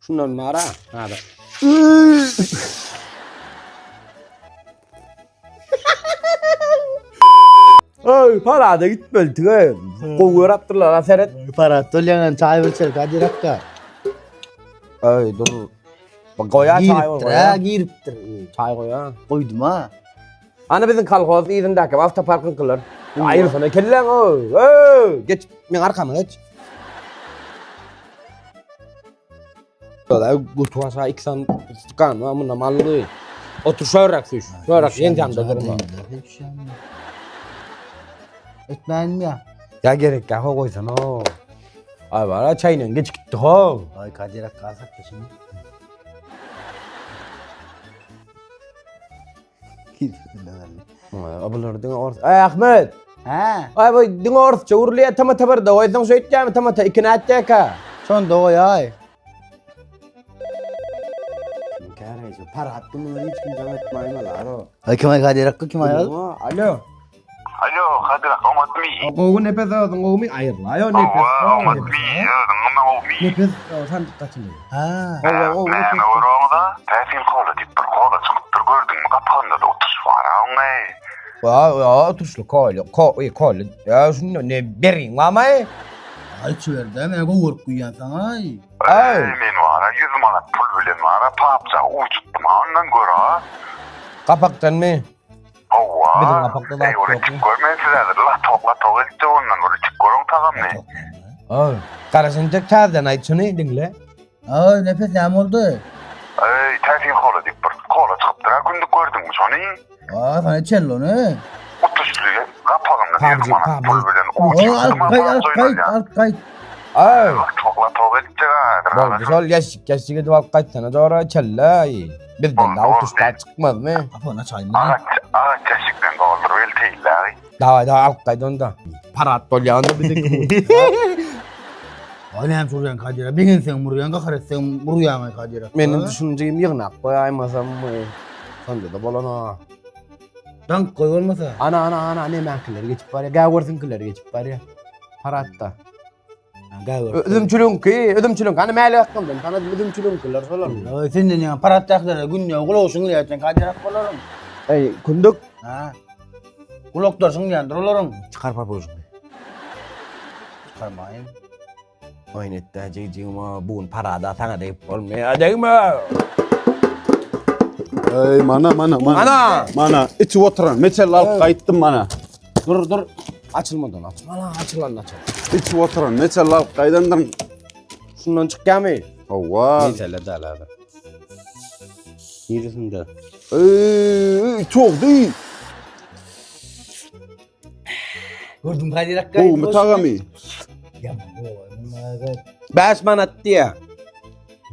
Şundan mara. Hadi. Oy, para da gitmeli tüge. Kovu yaptırlar aseret. Para tolyangan çay içer Kadir Akka. Oy, dur. Bak koya çay koy. Giriptir. Çay koy ha. Koydum ha. Ana bizim kalkoz izindeki hafta parkın kılar. Ayır sana kellen oy. Oy, geç. Men arkamı geç. Da götüasa iksan kan var bunda mallı. Otur şörak süş. Şörak yengemde durma. Etmeyin mi ya? Ya gerek ya koysana o. Ay bana çayla geç gitti ho. Ay Kadir Akka alsak da şimdi. Abılar dine ors. Ay Ahmet. Ha. Ay boy dine ors çavurliya tama tabar da oydan söyleyeceğim tama ta ikna edecek. Son doğu ya ay. Karaysa para attım mı hiç kimse etmeyim ala. Ay kim Kadir Akka kim ay? Alo. Alo, Kadir Akka omat mi? Kowu nefes aldın kowu mi ayırla. Ayo nefes. Omat mi? Ngama o mi? Nefes sen kaçın. Ha. Kowu Ne orada? Tefil kola dip bir kola çıkıptır gördün mü? Kapağında da otuş var ha. Ya oturuşlu koylu. Ya şunu ne berin var mı? Ay çöerde ne kovurk kuyan sana ay. Ay. Men var ha 100 manat pul bilen var ha. Papça uçuttum ha ondan göre ha. Kapaktan mı? Ova. Bizim kapakta da oraya yok. çık görmeyinsiz la tok elçe ondan oraya çık görün tağam ne? Ay. Karasın tek tazdan aytsana dinle. Ay nefes ne oldu? Ey tefil kola dip bir kola çıkıptır ha. Gündük gördün mü sonu? Aa sana çello ne? Otuşlu kapağında 100 manat pul bilen Oo uçuttum ha. al kayıt. Ay. Tok elçe ha. Boldu sol yaşık duval kaçsana doğru çellay. Bizden de otuşta çıkmaz mı? Apana çay mı? Ağaç yaşıktan doldur el teyilleri. Daha al kaydon da. Para at bol yanında bizdeki. Ay ne hem soruyan Kadir Akka. Bilin sen vuruyan kakaret sen vuruyan Kadir Akka. Benim düşüncem yığınak koyaymasam mı? Sende de bolana. Dank koy olmasa. Ana ne menkiller geçip var ya. Gavursun killer geçip var ya. Para atta. Ödümçülün hani mele hakkımdan. Sana ödümçülün killer solar mı? Ay sen de ne para takdara günne kulağı şunlayacaksın Kadir Akka olalım. Ey kunduk. Ha. Kulaklar şunlayandır olalım. Çıkar papucuk. Çıkarmayın. Oynette cicima bugün parada sana deyip olmayacak mı? Ey mana. Mana içi oturan meçel alıp kayıttım mana. Dur. Açılmadan açılan. İçi oturan meçel alıp kaydandan. Şundan çık gelmeyi. Ova. Neyse la da. Yürüsün de. Ey çok değil. Gördüm Kadir Akka'yı. O metagami. Yaman o. 5 manat diye.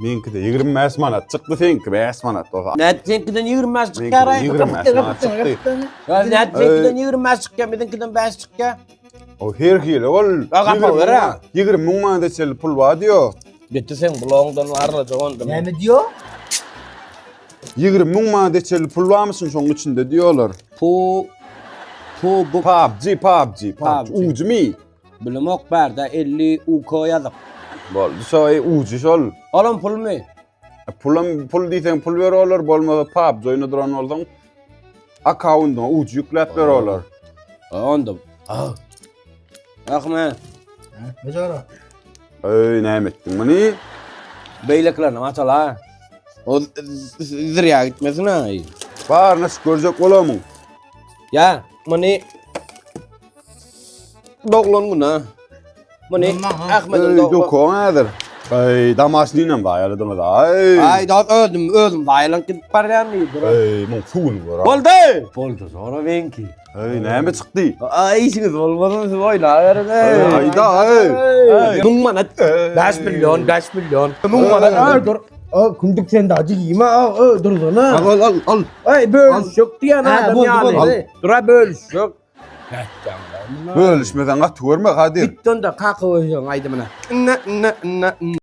Benimki de 20 manat çıktı seninki 5 manat. Netlinkiden 20 çık Benimki ya. de 20 manat çıktı. Netlinkiden 20 çık ya. Bizimkiden 5 çık ya. O her hile ol. Ya kapı ver ha. 20 manat içeli pul var diyor. Gitti sen bulağından varla çoğundan. Ne mi diyor? 20 manat içeli pul var mısın şunun içinde diyorlar. Bu PUBG. Ucu mi? Bilim ok berda 50 UK yazık. Bol soy ucu sol. Oğlum pul mu? Pul diysen pul ver olur, bolmasa PUBG oyunu duran olsan account'una ucu yüklet ver olur. Onda. Ahmet. Ne çağırıyor? Ey ne ettin beni? Beyleklerine matala. O zırya gitmesin ha. Var nasıl görecek olamın? Ya, mani doklon guna. Mani Ahmet'in Ey doklon. dokon nedir? Ey damasliyle var ya da ay. Ay da öldüm. Vaylan gidip parayan mıydı? Ey mon ful var. Boldu sonra benki. Ey ne çıktı? Ay işiniz olmadı mı? Oyna verin. Hayda ey. Mung manat. 5 milyon. Mung manat. Dur. Kunduk sen de acı yiyeyim ha. Dur sana. Al. Ay böyle şok diye Ha, adam bol. yani. Dur böyle şok. Bölüşmeden at görme hadi. Gittin de kakı oynuyorsun haydi bana.